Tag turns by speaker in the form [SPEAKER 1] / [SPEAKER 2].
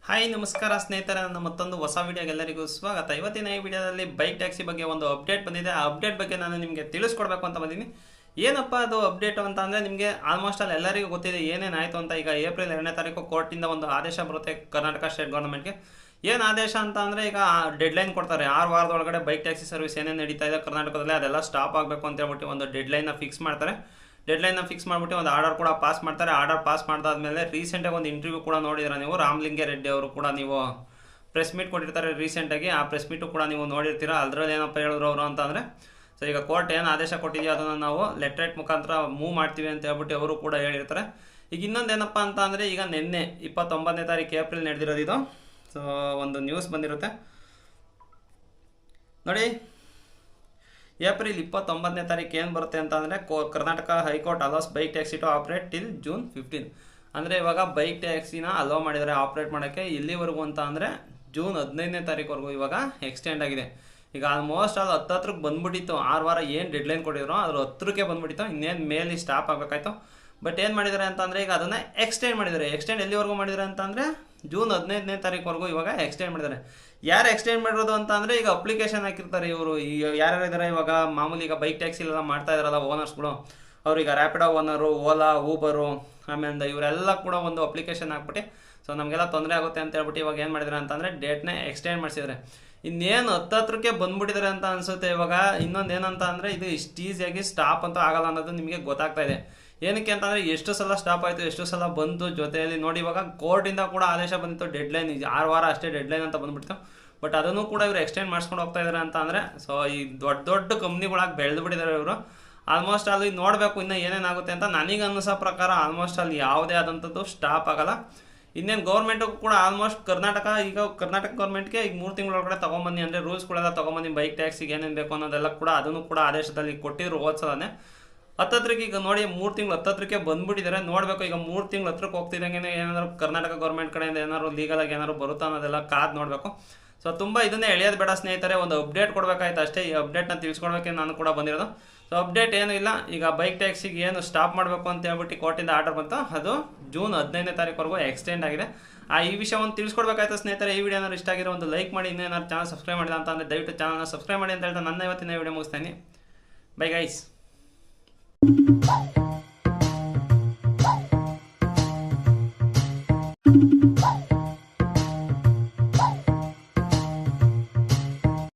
[SPEAKER 1] Hi ನಮಸ್ಕಾರ ಸ್ನೇಹಿತರೆ, ನನ್ನ ಮತ್ತೊಂದು ಹೊಸ ವಿಡಿಯೋಗೆ ಎಲ್ಲರಿಗೂ ಸ್ವಾಗತ. ಇವತ್ತಿನ ಈ ವಿಡಿಯೋದಲ್ಲಿ ಬೈಕ್ ಟ್ಯಾಕ್ಸಿ ಬಗ್ಗೆ ಒಂದು ಅಪ್ಡೇಟ್ ಬಂದಿದೆ. ಆ ಅಪ್ಡೇಟ್ ಬಗ್ಗೆ ನಾನು ನಿಮಗೆ ತಿಳಿಸ್ಕೊಡ್ಬೇಕು ಅಂತ ಬಂದಿದ್ದೀನಿ. ಏನಪ್ಪ ಅದು ಅಪ್ಡೇಟ್ ಅಂತ ಅಂದರೆ, ನಿಮಗೆ ಆಲ್ಮೋಸ್ಟ್ ಅಲ್ಲಿ ಎಲ್ಲರಿಗೂ ಗೊತ್ತಿದೆ ಏನೇನಾಯಿತು ಅಂತ. ಈಗ ಏಪ್ರಿಲ್ 2ನೇ ತಾರೀಕು ಕೋರ್ಟಿಂದ ಒಂದು ಆದೇಶ ಬರುತ್ತೆ ಕರ್ನಾಟಕ ಸ್ಟೇಟ್ ಗೌರ್ಮೆಂಟ್ಗೆ. ಏನು ಆದೇಶ ಅಂತ ಅಂದರೆ, ಈಗ ಡೆಡ್ಲೈನ್ ಕೊಡ್ತಾರೆ. 6 ವಾರದೊಳಗಡೆ ಬೈಕ್ ಟ್ಯಾಕ್ಸಿ ಸರ್ವಿಸ್ ಏನೇನು ನಡೀತಾ ಇದೆ ಕರ್ನಾಟಕದಲ್ಲಿ ಅದೆಲ್ಲ ಸ್ಟಾಪ್ ಆಗಬೇಕು ಅಂತ ಹೇಳ್ಬಿಟ್ಟು ಒಂದು ಡೆಡ್ಲೈನ್ನ ಫಿಕ್ಸ್ ಮಾಡ್ತಾರೆ. ಡೆಡ್ಲೈನ್ನ ಫಿಕ್ಸ್ ಮಾಡಿಬಿಟ್ಟು ಒಂದು ಆರ್ಡರ್ ಕೂಡ ಪಾಸ್ ಮಾಡ್ತಾರೆ. ಆರ್ಡರ್ ಪಾಸ್ ಮಾಡಿದಾದ್ಮೇಲೆ ರೀಸೆಂಟಾಗಿ ಒಂದು ಇಂಟರ್ವ್ಯೂ ಕೂಡ ನೋಡಿದ್ರೆ ನೀವು, ರಾಮಲಿಂಗಾರೆಡ್ಡಿ ಅವರು ಕೂಡ ನೀವು ಪ್ರೆಸ್ ಮೀಟ್ ಕೊಟ್ಟಿರ್ತಾರೆ ರೀಸೆಂಟಾಗಿ. ಆ ಪ್ರೆಸ್ ಮೀಟು ಕೂಡ ನೀವು ನೋಡಿರ್ತೀರ. ಅದರಲ್ಲಿ ಏನಪ್ಪ ಹೇಳಿದ್ರು ಅವರು ಅಂತಂದರೆ, ಸೊ ಈಗ ಕೋರ್ಟ್ ಏನು ಆದೇಶ ಕೊಟ್ಟಿದೆಯೋ ಅದನ್ನು ನಾವು ಲೆಟ್ರೇಟ್ ಮುಖಾಂತರ ಮೂವ್ ಮಾಡ್ತೀವಿ ಅಂತ ಹೇಳ್ಬಿಟ್ಟು ಅವರು ಕೂಡ ಹೇಳಿರ್ತಾರೆ. ಈಗ ಇನ್ನೊಂದು ಏನಪ್ಪ ಅಂತ ಅಂದರೆ, ಈಗ ನಿನ್ನೆ 29ನೇ ತಾರೀಕು ಏಪ್ರಿಲ್ ನಡೆದಿರೋದು ಇದು. ಸೊ ಒಂದು ನ್ಯೂಸ್ ಬಂದಿರುತ್ತೆ ನೋಡಿ. ಏಪ್ರಿಲ್ 29ನೇ ತಾರೀಕು ಏನು ಬರುತ್ತೆ ಅಂತ ಅಂದರೆ, Karnataka high court allows bike taxi to operate till June 15. ಅಂದರೆ ಇವಾಗ ಬೈಕ್ ಟ್ಯಾಕ್ಸಿನ ಅಲೋ ಮಾಡಿದ್ದಾರೆ ಆಪ್ರೇಟ್ ಮಾಡೋಕ್ಕೆ. ಇಲ್ಲಿವರೆಗೂ ಅಂತ ಅಂದರೆ ಜೂನ್ 15ನೇ ತಾರೀಕುವರೆಗೂ ಇವಾಗ ಎಕ್ಸ್ಟೆಂಡ್ ಆಗಿದೆ. ಈಗ ಆಲ್ಮೋಸ್ಟ್ ಅದು 10ಕ್ಕೆ ಬಂದ್ಬಿಟ್ಟಿತ್ತು. 6 ವಾರ ಏನು ಡೆಡ್ಲೈನ್ ಕೊಟ್ಟಿದ್ರು ಅದ್ರ 10ಕ್ಕೆ ಬಂದ್ಬಿಟ್ಟಿತ್ತು. ಇನ್ನೇನು ಮೇಲೆ ಸ್ಟಾಪ್ ಆಗಬೇಕಾಯ್ತು. ಬಟ್ ಏನು ಮಾಡಿದ್ದಾರೆ ಅಂತಂದರೆ, ಈಗ ಅದನ್ನು ಎಕ್ಸ್ಟೆಂಡ್ ಮಾಡಿದ್ದಾರೆ. ಎಕ್ಸ್ಟೆಂಡ್ ಎಲ್ಲಿವರೆಗೂ ಮಾಡಿದ್ದಾರೆ ಅಂತಂದರೆ ಜೂನ್ 15ನೇ ತಾರೀಕುವರೆಗೂ ಇವಾಗ ಎಕ್ಸ್ಟೆಂಡ್ ಮಾಡಿದ್ದಾರೆ. ಯಾರು ಎಕ್ಸ್ಟೆಂಡ್ ಮಾಡಿರೋದು ಅಂತ ಅಂದರೆ, ಈಗ ಅಪ್ಲಿಕೇಶನ್ ಹಾಕಿರ್ತಾರೆ ಇವರು. ಈ ಯಾರ್ಯಾರಿದ್ದಾರೆ ಇವಾಗ ಮಾಮೂಲಿ ಈಗ ಬೈಕ್ ಟ್ಯಾಕ್ಸಿಲೆಲ್ಲ ಮಾಡ್ತಾ ಇದ್ದಾರಲ್ಲ ಓನರ್ಸ್ಗಳು, ಅವ್ರೀಗ ರ್ಯಾಪಿಡೋ ಓನರು, ಓಲಾ, ಊಬರು, ಆಮೇಲೆ ಇವರೆಲ್ಲ ಕೂಡ ಒಂದು ಅಪ್ಲಿಕೇಶನ್ ಹಾಕ್ಬಿಟ್ಟು, ಸೊ ನಮಗೆಲ್ಲ ತೊಂದರೆ ಆಗುತ್ತೆ ಅಂತ ಹೇಳ್ಬಿಟ್ಟು ಇವಾಗ ಏನು ಮಾಡಿದ್ದಾರೆ ಅಂತಂದರೆ ಡೇಟ್ನ ಎಕ್ಸ್ಟೆಂಡ್ ಮಾಡಿಸಿದ್ದಾರೆ. ಇನ್ನೇನು 10ಕ್ಕೆ ಬಂದ್ಬಿಟ್ಟಿದ್ದಾರೆ ಅಂತ ಅನಿಸುತ್ತೆ ಇವಾಗ. ಇನ್ನೊಂದು ಏನಂತ ಅಂದರೆ, ಇದು ಇಷ್ಟು ಈಸಿಯಾಗಿ ಸ್ಟಾಪ್ ಅಂತೂ ಆಗಲ್ಲ ಅನ್ನೋದು ನಿಮಗೆ ಗೊತ್ತಾಗ್ತಾ ಇದೆ. ಏನಕ್ಕೆ ಅಂತಂದರೆ, ಎಷ್ಟು ಸಲ ಸ್ಟಾಪ್ ಆಯಿತು, ಎಷ್ಟು ಸಲ ಬಂತು ಜೊತೆಯಲ್ಲಿ ನೋಡಿ. ಇವಾಗ ಕೋರ್ಟಿಂದ ಕೂಡ ಆದೇಶ ಬಂದಿತ್ತು, ಡೆಡ್ಲೈನ್ 6 ವಾರ ಅಷ್ಟೇ ಡೆಡ್ಲೈನ್ ಅಂತ ಬಂದ್ಬಿಡ್ತು. ಬಟ್ ಅದನ್ನು ಕೂಡ ಇವರು ಎಕ್ಸ್ಟೆಂಡ್ ಮಾಡಿಸ್ಕೊಂಡು ಹೋಗ್ತಾ ಇದ್ದಾರೆ ಅಂತ ಅಂದರೆ, ಸೊ ಈ ದೊಡ್ಡ ದೊಡ್ಡ ಕಂಪ್ನಿಗಳಾಗಿ ಬೆಳೆದು ಬಿಟ್ಟಿದ್ದಾರೆ ಇವರು. ಆಲ್ಮೋಸ್ಟ್ ಅಲ್ಲಿ ನೋಡಬೇಕು ಇನ್ನೂ ಏನೇನಾಗುತ್ತೆ ಅಂತ. ನನಗೆ ಅನ್ನಿಸೋ ಪ್ರಕಾರ ಆಲ್ಮೋಸ್ಟ್ ಅಲ್ಲಿ ಯಾವುದೇ ಆದಂಥದ್ದು ಸ್ಟಾಪ್ ಆಗಲ್ಲ. ಇನ್ನೇನು ಗೌರ್ಮೆಂಟು ಕೂಡ ಆಲ್ಮೋಸ್ಟ್ ಕರ್ನಾಟಕ ಗೌರ್ಮೆಂಟ್ಗೆ ಈಗ 3 ತಿಂಗಳೊಳಗಡೆ ತೊಗೊಂಬನ್ನಿ ಅಂದರೆ ರೂಲ್ಸ್ಗಳೆಲ್ಲ ತೊಗೊಂಬನ್ನಿ, ಬೈಕ್ ಟ್ಯಾಕ್ಸಿಗೆ ಏನೇನು ಬೇಕು ಅನ್ನೋದೆಲ್ಲ ಕೂಡ ಅದನ್ನು ಕೂಡ ಆದೇಶದಲ್ಲಿ ಕೊಟ್ಟಿದ್ರು ಓದ್ಸೋದನ್ನೇ. 10ಕ್ಕೆ ಈಗ ನೋಡಿ 3 ತಿಂಗಳು 10ಕ್ಕೆ ಬಂದ್ಬಿಟ್ಟಿದ್ದಾರೆ. ನೋಡಬೇಕು ಈಗ 3 ತಿಂಗಳು 10ಕ್ಕೆ ಹೋಗ್ತಿದ್ದಂಗೆ ಏನಾದರೂ ಕರ್ನಾಟಕ ಗೌರ್ಮೆಂಟ್ ಕಡೆಯಿಂದ ಏನಾದ್ರು ಲೀಗಲಾಗಿ ಏನಾದ್ರು ಬರುತ್ತಾ ಅನ್ನೋದೆಲ್ಲ ಕಾದು ನೋಡಬೇಕು. ಸೊ ತುಂಬ ಇದನ್ನೇ ಎಳೆಯೋದು ಬೇಡ ಸ್ನೇಹಿತರೆ, ಒಂದು ಅಪ್ಡೇಟ್ ಕೊಡಬೇಕಾಯ್ತು ಅಷ್ಟೇ. ಈ ಅಪ್ಡೇಟ್ನ ತಿಳಿಸ್ಕೊಡ್ಬೇಕೆ ನಾನು ಕೂಡ ಬಂದಿರೋದು. ಸೊ ಅಪ್ಡೇಟ್ ಏನೂ ಇಲ್ಲ. ಈಗ ಬೈಕ್ ಟ್ಯಾಕ್ಸಿಗೆ ಏನು ಸ್ಟಾಪ್ ಮಾಡಬೇಕು ಅಂತ ಹೇಳ್ಬಿಟ್ಟು ಕೋರ್ಟಿಂದ ಆರ್ಡರ್ ಬಂತು, ಅದು ಜೂನ್ 15ನೇ ತಾರೀಕುವರೆಗೂ ಎಕ್ಸ್ಟೆಂಡ್ ಆಗಿದೆ. ಈ ವಿಷಯವನ್ನು ತಿಳಿಸ್ಕೊಡ್ಬೇಕಾಯ್ತು ಸ್ನೇಹಿತರೆ. ಈ ವಿಡಿಯೋ ಏನಾದ್ರು ಇಷ್ಟ ಆಗಿರೋ ಒಂದು ಲೈಕ್ ಮಾಡಿ. ಇನ್ನೇನಾದ್ರು ಚಾನಲ್ ಸಬ್ಸ್ಕ್ರೈಬ್ ಮಾಡಿಲ್ಲ ಅಂತ ಅಂದರೆ ದಯವಿಟ್ಟು ಚಾನಲ್ನ ಸಬ್ಸ್ಕ್ರೈಬ್ ಮಾಡಿ ಅಂತ ಹೇಳ್ತಾ ನನ್ನ ಇವತ್ತಿನ ವಿಡಿಯೋ ಮುಗಿಸ್ತೀನಿ. Bye guys.